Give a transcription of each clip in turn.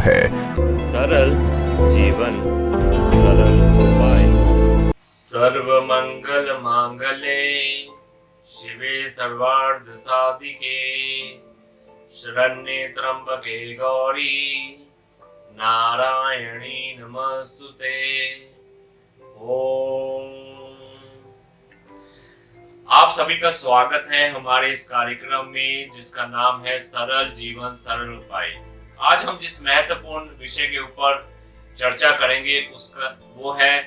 है। सरल जीवन सरल उपाय। सर्व मंगल मांगल्ये शिवे सर्वार्थ साधिके शरण्ये त्र्यंबके गौरी नारायणी नमस्तुते। ओम। आप सभी का स्वागत है हमारे इस कार्यक्रम में जिसका नाम है सरल जीवन सरल उपाय। आज हम जिस महत्वपूर्ण विषय के ऊपर चर्चा करेंगे उसका वो है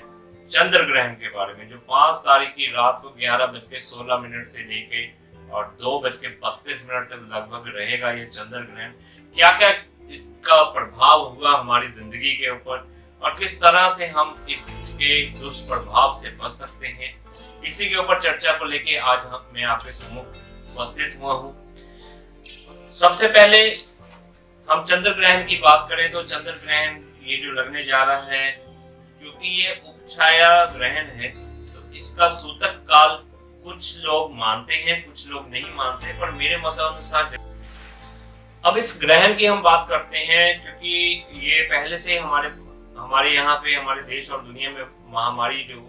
चंद्र ग्रहण के बारे में, जो 5 तारीख की रात को 11:16 से लेके और 2:32 तक लगभग रहेगा ये चंद्र ग्रहण। क्या क्या इसका प्रभाव हुआ हमारी जिंदगी के ऊपर और किस तरह से हम इसके दुष्प्रभाव से बच सकते हैं, इसी के ऊपर चर्चा को लेके आज मैं आपके सम्मुख उपस्थित हुआ हूँ। सबसे पहले हम चंद्र ग्रहण की बात करें तो चंद्र ग्रहण ये जो लगने जा रहा है, क्योंकि ये उपछाया ग्रहण है तो इसका सूतक काल कुछ लोग मानते हैं कुछ लोग नहीं मानते, पर मेरे मतानुसार अब इस ग्रहण की हम बात करते हैं क्योंकि ये पहले से हमारे यहाँ पे हमारे देश और दुनिया में महामारी जो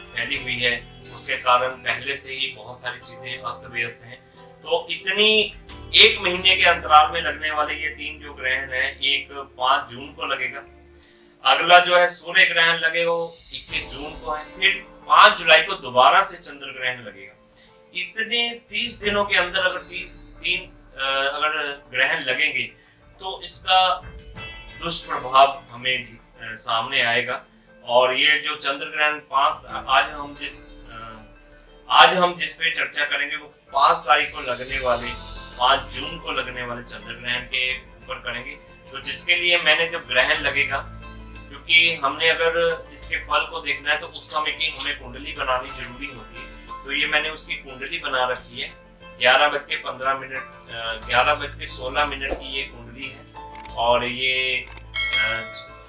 फैली हुई है उसके कारण पहले से ही बहुत सारी चीजें अस्त व्यस्त हैं। तो इतनी 1 महीने के अंतराल में लगने वाले ये 3 जो ग्रहण है, एक 5 जून को लगेगा, अगला जो है सूर्य ग्रहण लगेगा वो 21 जून को है, फिर 5 जुलाई को दोबारा से चंद्र ग्रहण लगेगा। इतने 30 दिनों के अंदर अगर 3 ग्रहण लगेंगे तो इसका दुष्प्रभाव हमें सामने आएगा। और ये जो चंद्र ग्रहण आज हम जिस पे चर्चा करेंगे वो 5 तारीख को लगने वाले 5 जून को लगने वाले चंद्र ग्रहण के ऊपर करेंगे। तो जिसके लिए मैंने जब ग्रहण लगेगा, क्योंकि हमने अगर इसके फल को देखना है तो उस समय की हमें कुंडली बनानी जरूरी होती है, तो ये मैंने उसकी कुंडली बना रखी है। 11:16 की ये कुंडली है और ये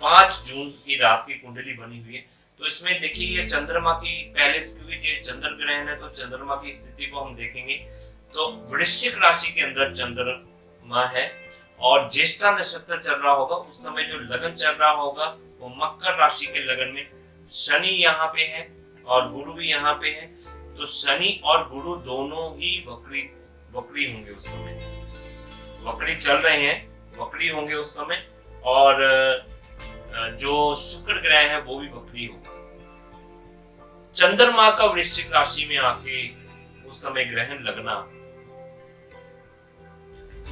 5 जून की रात की कुंडली बनी हुई है। तो इसमें देखिए ये चंद्रमा की पहले, क्योंकि ये चंद्र ग्रहण है तो चंद्रमा की स्थिति को हम देखेंगे तो वृश्चिक राशि के अंदर चंद्रमा है और ज्येष्ठा नक्षत्र चल रहा होगा। उस समय जो लगन चल रहा होगा वो मकर राशि के लगन में शनि यहाँ पे है और गुरु भी यहाँ पे है। तो शनि और गुरु दोनों ही वक्री होंगे उस समय, वक्री चल रहे हैं, वक्री होंगे उस समय। और जो शुक्र ग्रह है वो भी वक्री होगा। चंद्रमा का वृश्चिक राशि में आके उस समय ग्रहण लगना,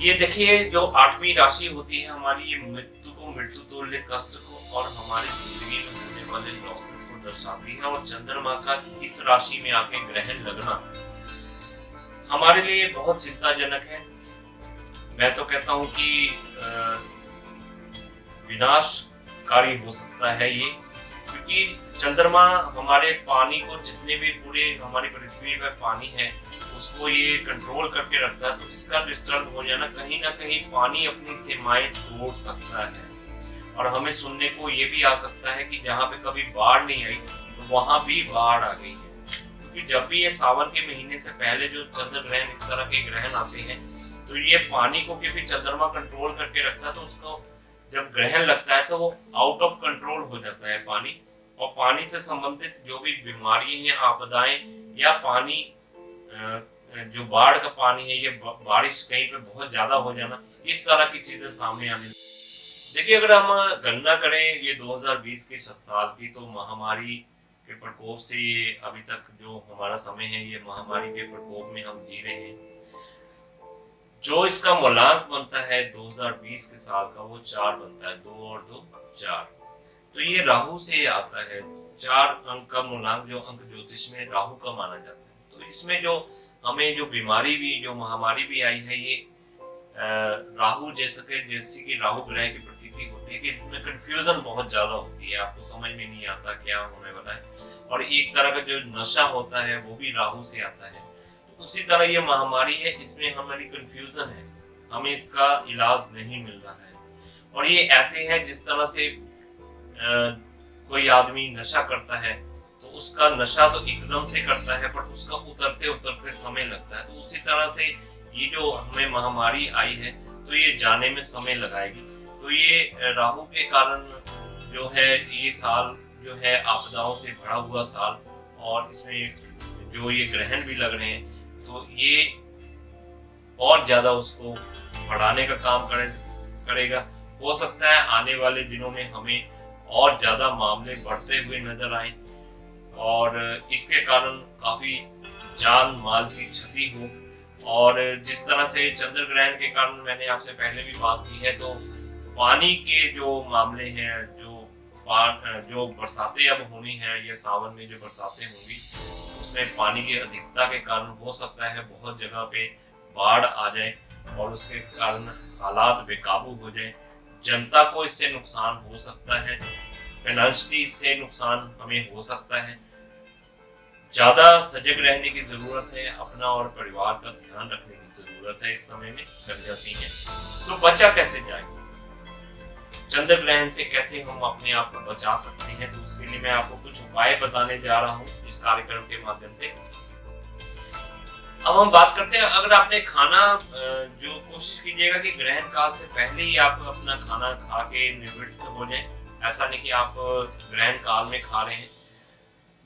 ये देखिए जो 8वीं राशि होती है हमारी, ये मृत्यु तुल्य कष्ट को और हमारी जिंदगी में होने वाले लॉसेस को दर्शाती है। और चंद्रमा का इस राशि में आके ग्रहण लगना हमारे लिए बहुत चिंताजनक है। मैं तो कहता हूं कि विनाशकारी हो सकता है ये, क्योंकि चंद्रमा हमारे पानी को, जितने भी पूरे हमारी पृथ्वी पर पानी है उसको ये कंट्रोल करके रखता है। तो इसका डिस्टर्ब हो जाना, कहीं ना कहीं पानी अपनी सीमाएं तोड़ सकता है और हमें सुनने को ये भी आ सकता है कि जहाँ पे कभी बाढ़ नहीं आई तो वहां भी बाढ़ आ गई है। क्योंकि जब भी ये सावन के महीने से पहले जो चंद्र ग्रहण, इस तरह के ग्रहण आते हैं तो ये पानी को क्योंकि चंद्रमा कंट्रोल करके रखता है, तो उसको जब ग्रहण लगता है तो वो आउट ऑफ कंट्रोल हो जाता है पानी। और पानी से संबंधित जो भी बीमारी है, आपदाएं या पानी जो बाढ़ का पानी है, ये बारिश कहीं पे बहुत ज्यादा हो जाना, इस तरह की चीजें सामने आने। देखिए अगर हम गणना करें ये 2020 के साल की, तो महामारी के प्रकोप से ये अभी तक जो हमारा समय है ये महामारी के प्रकोप में हम जी रहे हैं। जो इसका मूलांक बनता है 2020 के साल का वो 4 बनता है, 2 और 2 4। तो ये राहु से आता है। 4 अंक का मूलांक, जो अंक ज्योतिष में राहु का माना जाता है। तो इसमें जो हमें जो बीमारी भी, जो महामारी भी आई है, ये राहु जैसी कि राहु ग्रह की प्रकृति होती है कि इसमें कंफ्यूजन बहुत ज्यादा होती है, आपको समझ में नहीं आता क्या होने वाला है। और एक तरह का जो नशा होता है वो भी राहु से आता है। तो उसी तरह ये महामारी है, इसमें हमारी कंफ्यूजन है, हमें इसका इलाज नहीं मिल रहा है। और ये ऐसे है जिस तरह से कोई आदमी नशा करता है तो उसका नशा तो एकदम से करता है पर उसका उतरते उतरते समय लगता है। तो उसी तरह से ये जो हमें महामारी आई है तो ये जाने में समय लगाएगी। तो ये राहु के कारण जो है ये साल जो है आपदाओं से भरा हुआ साल, और इसमें जो ये ग्रहण भी लग रहे हैं तो ये और ज्यादा उसको बढ़ाने का काम करेगा। हो सकता है आने वाले दिनों में हमें और ज्यादा मामले बढ़ते हुए नजर आए और इसके कारण काफी जान माल की क्षति हो। और जिस तरह से चंद्र ग्रहण के कारण मैंने आपसे पहले भी बात की है, तो पानी के जो मामले हैं, जो बरसातें अब होनी है या सावन में जो बरसातें होंगी उसमें पानी की अधिकता के कारण हो सकता है बहुत जगह पे बाढ़ आ जाए और उसके कारण हालात बेकाबू हो जाए। जनता को इससे नुकसान हो सकता है, फाइनेंशियली इससे नुकसान हमें हो सकता है। ज्यादा सजग रहने की जरूरत है, अपना और परिवार का ध्यान रखने की जरूरत है, इस समय में लग जाती है। तो बचा कैसे जाए, चंद्र ग्रहण से कैसे हम अपने आप को बचा सकते हैं, तो उसके लिए मैं आपको कुछ उपाय बताने जा रहा हूँ इस कार्यक्रम के माध्यम से। अब हम बात करते हैं, अगर आपने खाना जो कोशिश कीजिएगा कि ग्रहण काल से पहले ही आप अपना खाना खा के निवृत्त हो जाएं। ऐसा नहीं कि आप ग्रहण काल में खा रहे हैं।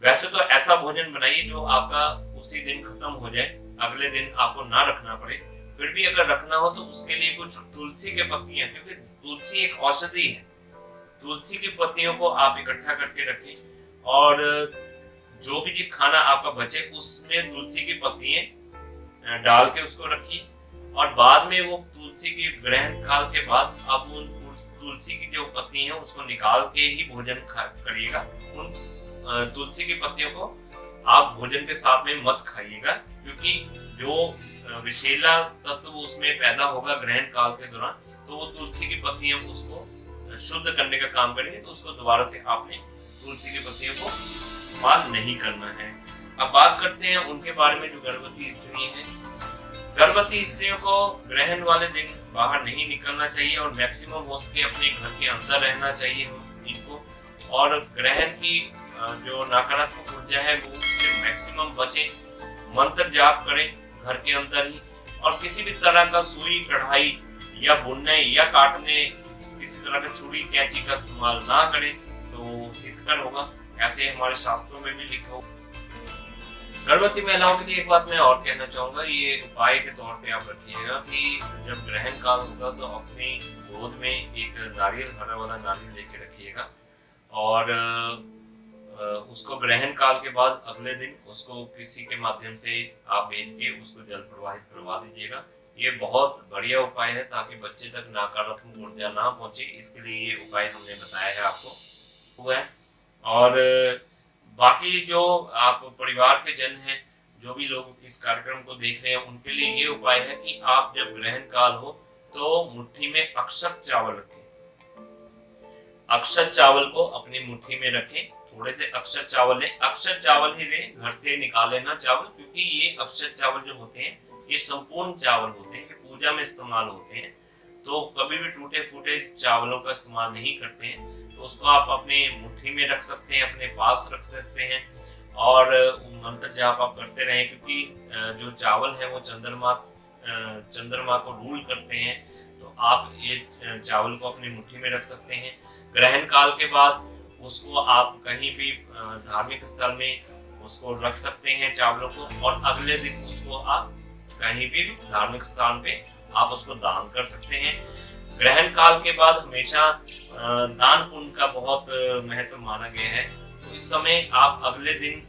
वैसे तो ऐसा भोजन बनाइए जो आपका उसी दिन खत्म हो जाए, अगले दिन आपको ना रखना पड़े। फिर भी अगर रखना हो तो उसके लिए कुछ तुलसी के पत्तियां, क्योंकि तुलसी एक औषधि है, तुलसी की पत्तियों को आप इकट्ठा करके रखें और जो भी खाना आपका बचे उसमें तुलसी की पत्तियां डाल के उसको रखिए। और बाद में वो तुलसी की ग्रहण काल के बाद आप उन तुलसी की जो पत्ती है उसको निकाल के ही भोजन करिएगा। उन तुलसी की पत्तियों को आप भोजन के साथ में मत खाइएगा, क्योंकि जो विषैला तत्व उसमें पैदा होगा ग्रहण काल के दौरान, तो वो तुलसी की पत्तियां उसको शुद्ध करने का काम करेंगे। तो उसको दोबारा से आपने तुलसी की पत्तियों को इस्तेमाल नहीं करना है। अब बात करते हैं उनके बारे में जो गर्भवती स्त्री हैं। गर्भवती स्त्रियों को ग्रहण वाले दिन बाहर नहीं निकलना चाहिए और मैक्सिमम हो सके अपने घर के अंदर रहना चाहिए इनको। और ग्रहण की जो नकारात्मक ऊर्जा है वो उससे मैक्सिमम बचें, मंत्र जाप करें घर के अंदर ही, और किसी भी तरह का सुई कढ़ाई या बुनने या काटने किसी तरह का छुरी कैंची का इस्तेमाल ना करें तो हितकर होगा, ऐसे हमारे शास्त्रों में भी लिखा हो। गर्भवती महिलाओं के लिए एक बात मैं और कहना चाहूंगा, ये उपाय के तौर पे आप रखिएगा कि जब ग्रहण काल होगा तो अपनी गोद में एक नारियल, हरा वाला नारियल लेके रखिएगा और उसको ग्रहण काल के बाद अगले दिन उसको किसी के माध्यम से आप भेज के उसको जल प्रवाहित करवा दीजिएगा। ये बहुत बढ़िया उपाय है ताकि बच्चे तक नकारात्मक ऊर्जा ना पहुंचे, इसके लिए ये उपाय हमने बताया है आपको हुआ है। और बाकी जो आप परिवार के जन हैं, जो भी लोग इस कार्यक्रम को देख रहे हैं, उनके लिए ये उपाय है कि आप जब ग्रहण काल हो तो मुट्ठी में अक्षत चावल रखें। अक्षत चावल को अपनी मुट्ठी में रखें, थोड़े से अक्षत चावल लें, अक्षत चावल ही लें, घर से निकाल लेना चावल, क्योंकि ये अक्षत चावल जो होते हैं ये संपूर्ण चावल होते हैं, पूजा में इस्तेमाल होते हैं। तो कभी भी टूटे फूटे चावलों का इस्तेमाल नहीं करते हैं। तो उसको आप अपने मुट्ठी में रख सकते हैं, अपने पास रख सकते हैं और मंत्र जाप आप करते रहें, क्योंकि जो चावल है वो चंद्रमा को रूल करते हैं। तो आप ये चावल को अपनी मुट्ठी में रख सकते हैं। ग्रहण काल के बाद उसको आप कहीं भी धार्मिक स्थल में उसको रख सकते हैं चावलों को, और अगले दिन उसको आप कहीं भी धार्मिक स्थान पे आप उसको दान कर सकते हैं। ग्रहण काल के बाद हमेशा दान पुण्य का बहुत महत्व माना गया है। तो इस समय आप अगले दिन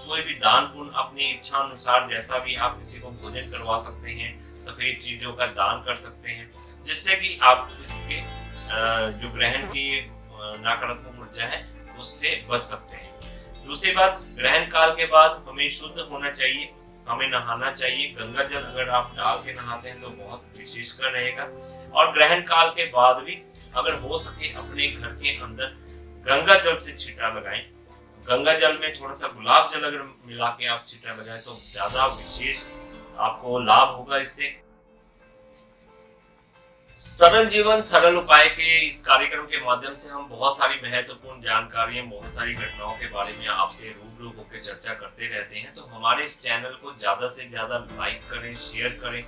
कोई भी दान पुण्य अपनी इच्छा अनुसार, जैसा भी आप किसी को भोजन करवा सकते हैं, सफेद चीजों का दान कर सकते हैं, जिससे कि आप इसके जो ग्रहण की नकारात्मक ऊर्जा है उससे बच सकते हैं। दूसरी बात, ग्रहण काल के बाद हमें शुद्ध होना चाहिए, हमें नहाना चाहिए। गंगा जल अगर आप डाल के नहाते हैं तो बहुत विशेषकर रहेगा। और ग्रहण काल के बाद भी अगर हो सके अपने घर के अंदर गंगा जल से छींटा लगाएं। गंगा जल में थोड़ा सा गुलाब जल अगर मिला के आप छींटा लगाएं तो ज्यादा विशेष आपको लाभ होगा इससे। सरल जीवन सरल उपाय के इस कार्यक्रम के माध्यम से हम बहुत सारी महत्वपूर्ण जानकारियां, बहुत सारी घटनाओं के बारे में आपसे रूबरू होकर चर्चा करते रहते हैं। तो हमारे इस चैनल को ज्यादा से ज्यादा लाइक करें, शेयर करें,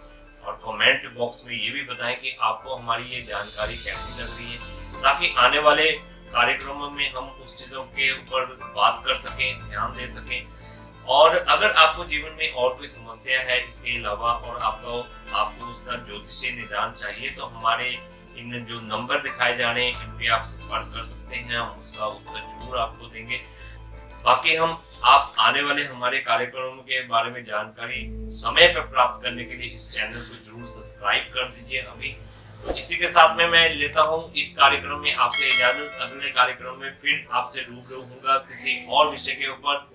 और कमेंट बॉक्स में ये भी बताएं कि आपको हमारी ये जानकारी कैसी लग रही है, ताकि आने वाले कार्यक्रमों में हम उस चीज़ों के ऊपर बात कर सकें, ध्यान दे सकें। और अगर आपको जीवन में और कोई समस्या है इसके अलावा और आपको उसका ज्योतिषीय निदान चाहिए, तो हमारे इन जो नंबर दिखाए जा रहे हैं इन पे आप संपर्क कर सकते हैं, हम उसका उत्तर जरूर आपको देंगे। बाकी आप आने वाले हमारे कार्यक्रमों के बारे में जानकारी समय पर प्राप्त करने के लिए इस चैनल को जरूर सब्सक्राइब कर दीजिए अभी। तो इसी के साथ में मैं लेता हूँ इस कार्यक्रम में आपसे इजाजत। अगले कार्यक्रम में फिर आपसे रूबरू होऊंगा किसी और विषय के ऊपर।